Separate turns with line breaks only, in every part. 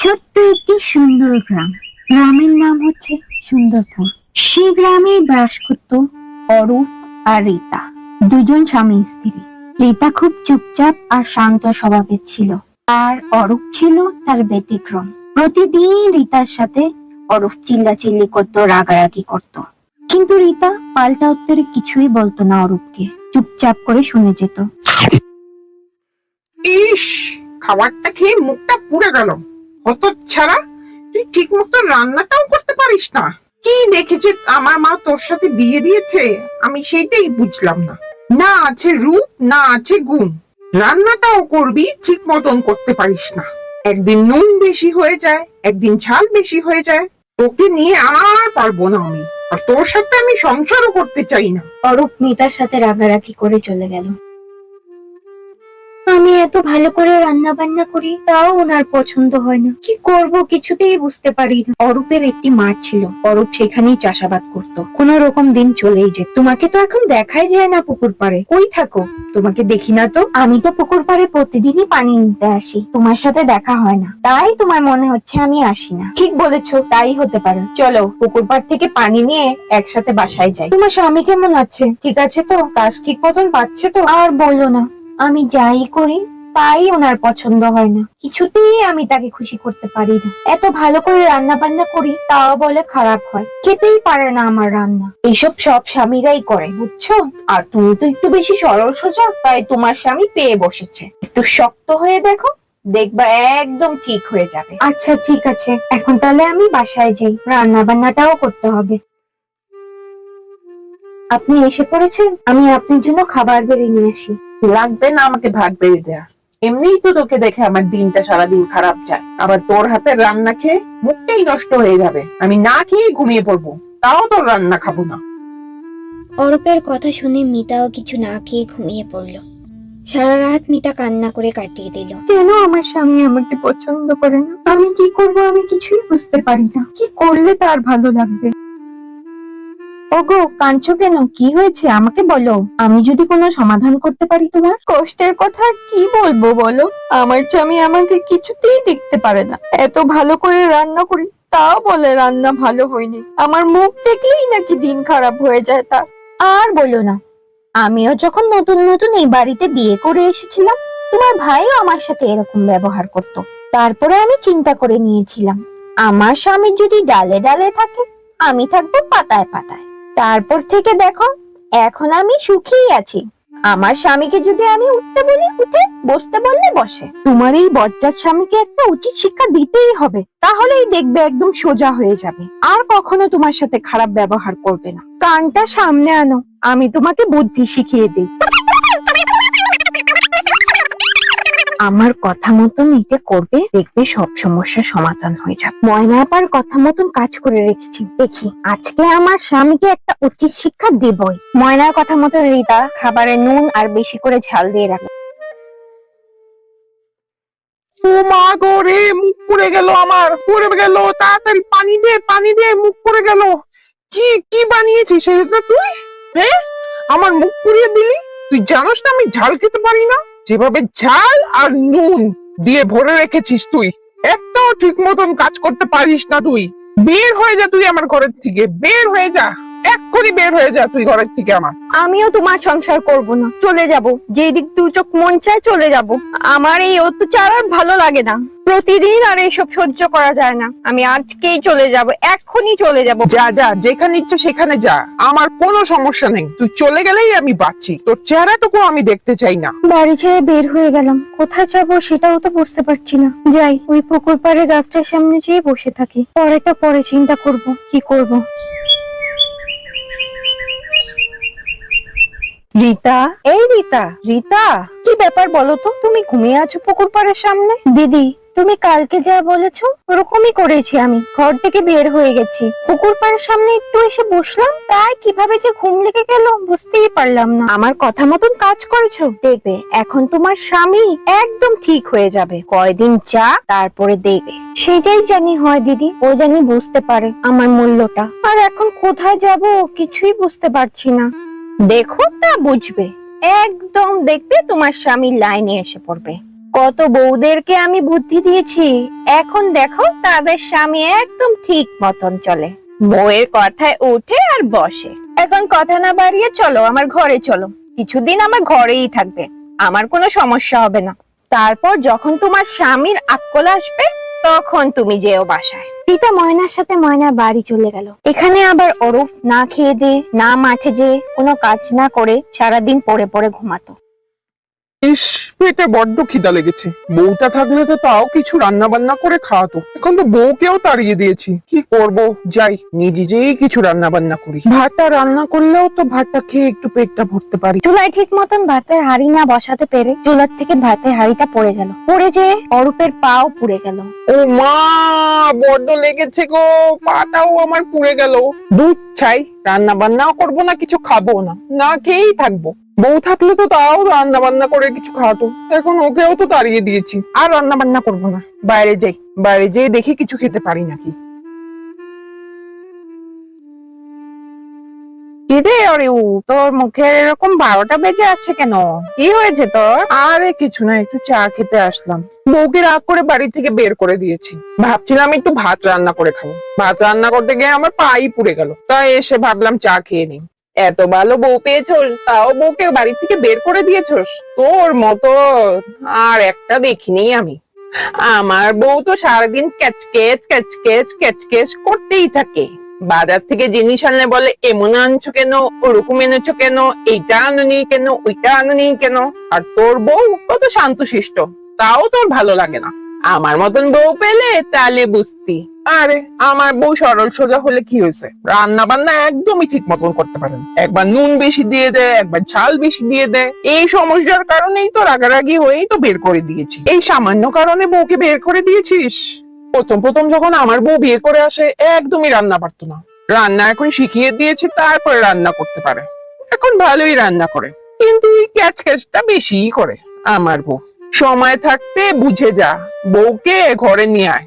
ছোট্ট একটি সুন্দর গ্রাম। গ্রামের নাম হচ্ছে সুন্দরপুর। সেই গ্রামে বাস করত অরূপ আর রীতা, দুজন স্বামী স্ত্রী। রীতা খুব চুপচাপ আর শান্ত স্বভাবের ছিল, আর অরূপ ছিল তার ব্যতিক্রম। প্রতিদিন রীতার সাথে অরূপ চিল্লাচিল্লি করত, রাগারাগি করত, কিন্তু রীতা পাল্টা উত্তরে কিছুই বলতো না অরূপকে, চুপচাপ করে শুনে যেত।
ইস, খাবারটা খেয়ে মুখটা পুড়ে গেল। হতচ্ছাড়া, তুই ঠিক মতো রান্নাটাও করতে পারিস না। কি দেখেছে আমার মা তোর সাথে বিয়ে দিয়েছে, আমি সেটাই বুঝলাম না। না আছে রূপ, না আছে গুণ। রান্নাটাও করবি, ঠিক মতন করতে পারিস না। একদিন নুন বেশি হয়ে যায়, একদিন ঝাল বেশি হয়ে যায়। তোকে নিয়ে আর পারবো না আমি, আর তোর সাথে আমি সংসারও করতে চাই না।
অরূপ মিতার সাথে রাগারাগি করে চলে গেল। আমি এত ভালো করে রান্না বান্না করি, তাও ওনার পছন্দ হয় না। কি করব কিছুতেই বুঝতে পারি না। অরূপের একটি মাঠ ছিল, অরূপ সেখানেই চাষাবাদ করত। কোন রকম দিন চলেই যেত। তোমাকে তো এখন দেখাই যায় না পুকুর পাড়ে, কই থাকো? তোমাকে দেখি না তো। আমি তো পুকুর পাড়ে প্রতিদিনই পানি নিতে আসি, তোমার সাথে দেখা হয় না, তাই তোমার মনে হচ্ছে আমি আসি না। ঠিক বলেছো, তাই হতে পারে। চলো পুকুর পাড় থেকে পানি নিয়ে একসাথে বাসায় যাই। তোমার স্বামী কেমন আছে? ঠিক আছে তো? কাজ ঠিক মতন পাচ্ছে তো? আর বলো না, আমি যাই করি তাই ওনার পছন্দ হয় না। কিছুতেই আমি তাকে খুশি করতে পারি না। এত ভালো করে রান্না বান্না করি, তাও বলে খারাপ হয়। খেতেই পারে না আমার রান্না। এইসব সব স্বামীরাই করে, বুঝছো? আর তুমি তো একটু বেশি সরল সোজা, তাই তোমার স্বামী পেয়ে বসেছে। একটু শক্ত হয়ে দেখো, দেখবা একদম ঠিক হয়ে যাবে। আচ্ছা ঠিক আছে, এখন তাহলে আমি বাসায় যাই, রান্না বান্নাটাও করতে হবে। আপনি এসে পড়েছেন, আমি আপনার জন্য খাবার বেড়ে নিয়ে আসি।
লাগবে না আমাকে ভাত বেড়ে দেয়া। এমনিই তো তোকে দেখে আমার দিনটা সারাদিন খারাপ যায়, আবার তোর হাতের রান্না খেয়ে মুখটাই নষ্ট হয়ে যাবে। আমি না খেয়ে ঘুমিয়ে পড়বো, তাও তোর রান্না খাবো না।
অরূপের কথা শুনে মিতাও কিছু না খেয়ে ঘুমিয়ে পড়ল। সারা রাত মিতা কান্না করে কাটিয়ে দিল।
কেন আমার স্বামী আমাকে পছন্দ করে না? আমি কি করব? আমি কিছুই বুঝতে পারি না। কি করলে তার ভালো লাগবে? ওগো, কাঁদছো কেন? কি হয়েছে আমাকে বলো। আমি যদি কোনো সমাধান করতে পারি তোমার কষ্টের কথা, কি বলবো বলো? আমার স্বামী আমাকে কিছুতেই দেখতে পারে না। এত ভালো করে রান্না করি, তাও বলে রান্না ভালো হয়নি। আমার মুখ দেখলেই নাকি দিন খারাপ হয়ে যায় তার। আর বলো না, আমিও যখন নতুন নতুন এই বাড়িতে বিয়ে করে এসেছিলাম, তোমার ভাইও আমার সাথে এরকম ব্যবহার করত। তারপরে আমি চিন্তা করে নিয়েছিলাম, আমার স্বামী যদি ডালে ডালে থাকে, আমি থাকবো পাতায় পাতায়। তারপর থেকে দেখো, এখন আমি সুখী আছি। আমার স্বামীকে যদি আমি উঠতে বলি উঠে, বসতে বললে বসে। তোমার এই বজ্জাত স্বামীকে একটা উচিত শিক্ষা দিতেই হবে, তাহলেই দেখবে একদম সোজা হয়ে যাবে। আর কখনো তোমার সাথে খারাপ ব্যবহার করবে না। কানটা সামনে আনো, আমি তোমাকে বুদ্ধি শিখিয়ে দিই। আমার কথা মতন এটা করবে, দেখবে সব সমস্যার সমাধান হয়ে যাবে। ময়না আপার কথা মতন কাজ করে রেখেছি, দেখি আজকে আমার স্বামীকে একটা উচিত শিক্ষা দেবই। ময়নার কথা মতন রীতা খাবারে নুন আর বেশি করে ঝাল দিয়ে রাখে।
ও মা গো রে, মুখ পুড়ে গেল, আমার পুড়ে গেল। তাড়াতাড়ি পানি দে, পানি দে, মুখ পুড়ে গেল। কি কি বানিয়েছিস সেটা তুই? হ্যাঁ, আমার মুখ পুড়িয়ে দিলি। তুই জানোস না আমি ঝাল খেতে পারি না। যেভাবে ঝাল আর নুন দিয়ে ভরে রেখেছিস তুই, একটাও ঠিক মতন কাজ করতে পারিস না তুই। বের হয়ে যা তুই আমার ঘরের থেকে, বের হয়ে যা, এক্ষুনি বের হয়ে যা তুই ঘরের থেকে আমার।
আমিও তোমার সংসার করব না, চলে যাব। যেই দিক দু চোখ মন চায় চলে যাব। আমার এই অত্যাচার আর ভালো লাগে না। প্রতিদিন আর এইসব সহ্য করা যায় না। আমি আজকেই চলে যাব, এক্ষুনি চলে যাব।
যা যা, যেখানে ইচ্ছে সেখানে যা, আমার কোনো সমস্যা নেই। তুই চলে গেলেই আমি বাঁচি, তোর চেহারাটুকু আমি দেখতে চাই না।
বাড়ি ছেড়ে বের হয়ে গেলাম, কোথায় যাবো সেটাও তো বুঝতে পারছি না। যাই, ওই পুকুর পাড়ে গাছটার সামনে যেয়ে বসে থাকি, পরেটা পরে চিন্তা করব কি করব। রীতা, এই রীতা, রীতা, কি ব্যাপার বলো তো? তুমি ঘুমিয়ে আছো পুকুর পাড়ের সামনে? দিদি, তুমি কালকে যা বলেছো ওরকমই করেছি। আমি ঘর থেকে বের হয়ে গেছি, পুকুর পাড়ের সামনে একটু এসে বসলাম, তাই কিভাবে যে ঘুম লেগে গেল বুঝতেই পারলাম না। আমার কথা মতন কাজ করেছো, দেখবে এখন তোমার স্বামী একদম ঠিক হয়ে যাবে। কয়দিন যা, তারপরে দেখবে। সেটাই জানি হয় দিদি, ও জানি বুঝতে পারে আমার মূল্যটা। আর এখন কোথায় যাব কিছুই বুঝতে পারছি না। দেখো, তা বুঝবে, একদম দেখবে তোমার স্বামী লাইনে এসে পড়বে। কত বউদেরকে আমি বুদ্ধি দিয়েছি, এখন দেখো তাদের স্বামী একদম ঠিক মতন চলে, বউয়ের কথায় ওঠে আর বসে। এখন কথা না বাড়িয়ে চলো আমার ঘরে চলো, কিছুদিন আমার ঘরেই থাকবে, আমার কোনো সমস্যা হবে না। তারপর যখন তোমার স্বামীর আক্কল আসবে তখন তুমি যেও বাসায়। পিতা ময়নার সাথে ময়না বাড়ি চলে গেল। এখানে আবার অরূপ না খেয়ে দে না মাঠে যে কোনো কাজ না করে সারাদিন পড়ে পড়ে ঘুমাতো।
ইস, পেটে বড্ড খিদা লেগেছে। বউটা থাকলে তো তাও কিছু রান্না বান্না করে খাওয়াতো, এখন তো বউকেও তাড়িয়ে দিয়েছি। কি করব, যাই নিজেই কিছু রান্না বান্না করি। ভাতটা রান্না করলেও তো ভাতটা খেয়ে একটু পেটটা ভরতে পারি।
চুলায় ঠিক মতন ভাতের হাঁড়ি না বসাতে পেরে চুলার থেকে ভাতের হাঁড়িটা পড়ে গেল, পড়ে যে অরূপের পাও পুড়ে গেল।
ও মা, বড্ড লেগেছে গো, পাটাও আমার পুড়ে গেল। দুধ ছাই, রান্না বান্নাও করবো না, কিছু খাবো না, না খেয়েই থাকবো। বউ থাকলে তো তাও রান্না বান্না করে কিছু খাওয়াতো, এখন ওকেও তো তাড়িয়ে দিয়েছি। আর রান্না বান্না করবো না, বাইরে যাই, বাইরে যেয়ে দেখি কিছু খেতে পারি নাকি।
কিরে অরিউ, তোর মুখের এরকম 12টা বেজে আছে কেন? কি হয়েছে তোর?
আরে কিছু না, একটু চা খেতে আসলাম। বউকে রাগ করে বাড়ি থেকে বের করে দিয়েছি। ভাবছিলাম একটু ভাত রান্না করে খাবো, ভাত রান্না করতে গিয়ে আমার পাই পুড়ে গেল, তাই এসে ভাবলাম চা খেয়ে নিই। এত ভালো বউ পেয়েছোস, তাও বউকে বাড়ি থেকে বের করে দিয়েছোস? তোর মতো আর একটা দেখিনি আমি। আমার বউ তো সারাদিন ক্যাচকেচ ক্যাচকেচ ক্যাচকেচ করতেই থাকে। বাজার থেকে জিনিস আনলে বলে এমন আনছো কেন, ওরকম এনেছো কেন, এইটা আনুনি কেন, ওইটা আনুনি কেন। আর তোর বউ কত শান্তশিষ্ট, তাও তোর ভালো লাগে না। আমার মতন বউ পেলে তাহলে বুঝতি। আরে আমার বউ সরল সোজা হলে কি হয়েছে, রান্না বান্না একদমই ঠিক মতন করতে পারে না। একবার নুন বেশি দিয়ে দেয়, একবার ঝাল বেশি দিয়ে দেয়। এই সমস্যার কারণেই তো রাগারাগি হয়েই তো বের করে দিয়েছি। এই সামান্য কারণে বউকে বের করে দিয়েছিস? প্রথম প্রথম যখন আমার বউ বিয়ে করে আসে একদমই রান্না পারতো না, রান্না এখন শিখিয়ে দিয়েছি, তারপরে রান্না করতে পারে। এখন ভালোই রান্না করে, কিন্তু এই ক্যাচ ক্যাচটা বেশিই করে আমার বউ। সময় থাকতে বুঝে যা, বউকে ঘরে নিয়ে আয়,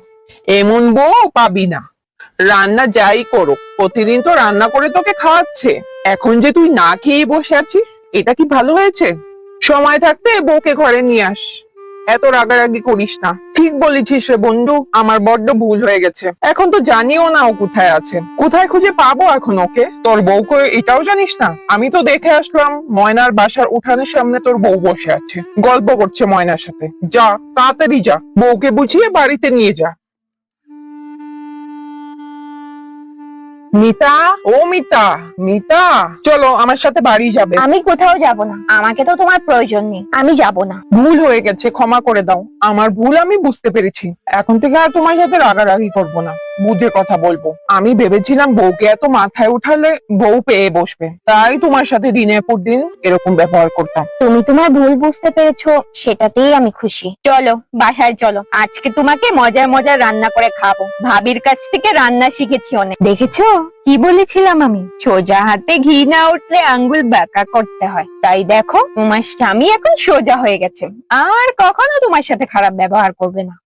এমন বউ পাবি না। রান্না যাই করুক, প্রতিদিন তো রান্না করে তোকে খাওয়াচ্ছে, এখন যে তুই না খেয়ে বসে আছিস, এটা কি ভালো হয়েছে? সময় থাকতে বউকে ঘরে নিয়ে আস, এত রাগারাগি করিস না। ঠিক বলেছিস রে বন্ধু, আমার বড্ড ভুল হয়ে গেছে। এখন তো জানিও না ও কোথায় আছে, কোথায় খুঁজে পাবো এখন ওকে? তোর বউকে এটাও জানিস না? আমি তো দেখে আসলাম ময়নার বাসার উঠানের সামনে তোর বউ বসে আছে, গল্প করছে ময়নার সাথে। যা, তাড়াতাড়ি যা, বউকে বুঝিয়ে বাড়িতে নিয়ে যা। মিতা, ও মিতা, মিতা, চলো আমার সাথে বাড়ি যাবে।
আমি কোথাও যাব না, আমাকে তো তোমার প্রয়োজন নেই, আমি যাব না।
ভুল হয়ে গেছে, ক্ষমা করে দাও। আমার ভুল আমি বুঝতে পেরেছি, এখন থেকে আর তোমার সাথে রাগারাগি করবো না, বুঝে কথা বলবো। আমি ভেবেছিলাম বউকে এত মাথায় উঠালে বউ পেয়ে বসবে, তাই তোমার সাথে দিনের পর দিন এরকম ব্যবহার করতাম।
তুমি তোমার ভুল বুঝতে পেরেছো, সেটাতেই আমি খুশি। চলো বাসায় চলো, আজকে তোমাকে মজার মজার রান্না করে খাবো। ভাবির কাছ থেকে রান্না শিখেছি অনেক। দেখেছো কি বলেছিলাম আমি, সোজা হাতে ঘি না উঠলে আঙ্গুল বাঁকা করতে হয়। তাই দেখো তোমার স্বামী এখন সোজা হয়ে গেছে, আর কখনো তোমার সাথে খারাপ ব্যবহার করবে না।